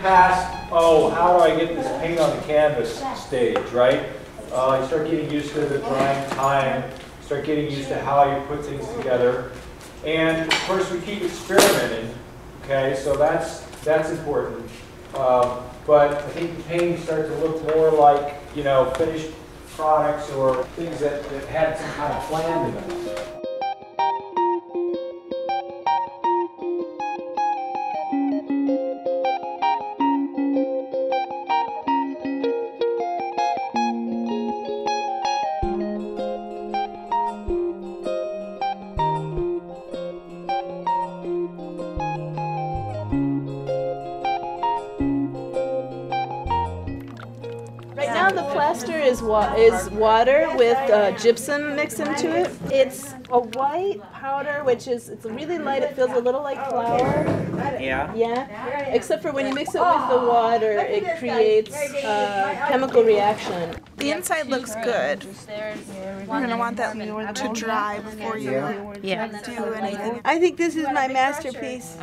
past, oh, how do I get this paint on the canvas stage, right? You start getting used to the drying time, start getting used to how you put things together. And of course we keep experimenting, okay, so that's important. But I think the paintings start to look more like, you know, finished products or things that had some kind of plan to them. Right now the plaster is water with gypsum mixed into it. It's a white powder, which is, it's really light. It feels a little like flour. Yeah. Yeah. Except for when you mix it with the water, it creates a chemical reaction. The inside looks good. You're going to want that to dry before you do anything. I think this is my masterpiece.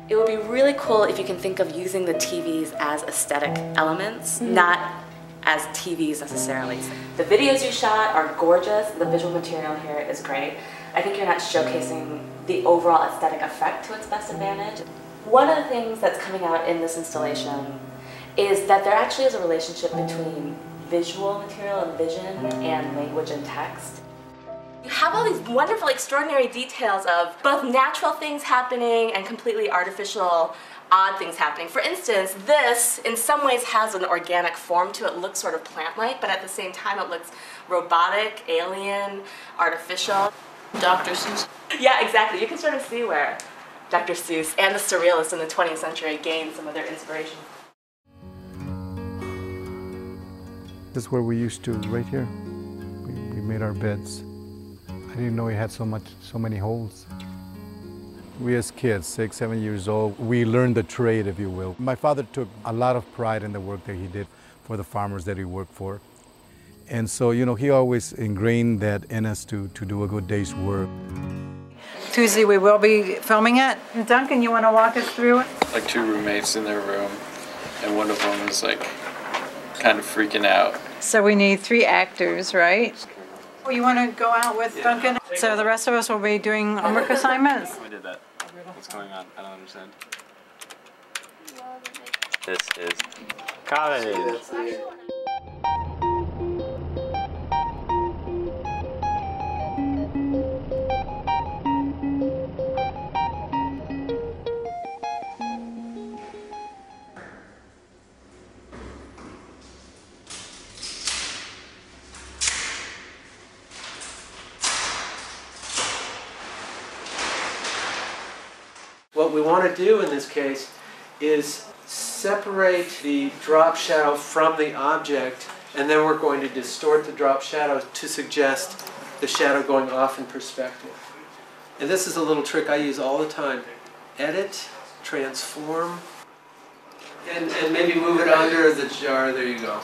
It would be really cool if you can think of using the TVs as aesthetic elements, not as TVs necessarily. The videos you shot are gorgeous. The visual material here is great. I think you're not showcasing the overall aesthetic effect to its best advantage. One of the things that's coming out in this installation is that there actually is a relationship between visual material and vision and language and text. You have all these wonderful, extraordinary details of both natural things happening and completely artificial, odd things happening. For instance, this in some ways has an organic form to it. It looks sort of plant-like, but at the same time it looks robotic, alien, artificial. Dr. Seuss. Yeah, exactly. You can sort of see where Dr. Seuss and the surrealists in the 20th century gained some of their inspiration. This is where we used to, right here. We made our beds. I didn't know it had so many holes. We as kids, 6, 7 years old, we learned the trade, if you will. My father took a lot of pride in the work that he did for the farmers that he worked for. And so, you know, he always ingrained that in us to do a good day's work. Tuesday we will be filming it. Duncan, you want to walk us through it? Like 2 roommates in their room, and one of them was like kind of freaking out. So we need 3 actors, right? Oh, you want to go out with Duncan? So the rest of us will be doing homework assignments? We did that. What's going on? I don't understand. This is college. What we want to do in this case is separate the drop shadow from the object, and then we're going to distort the drop shadow to suggest the shadow going off in perspective. And this is a little trick I use all the time. Edit, transform, and maybe move it under the jar. There you go.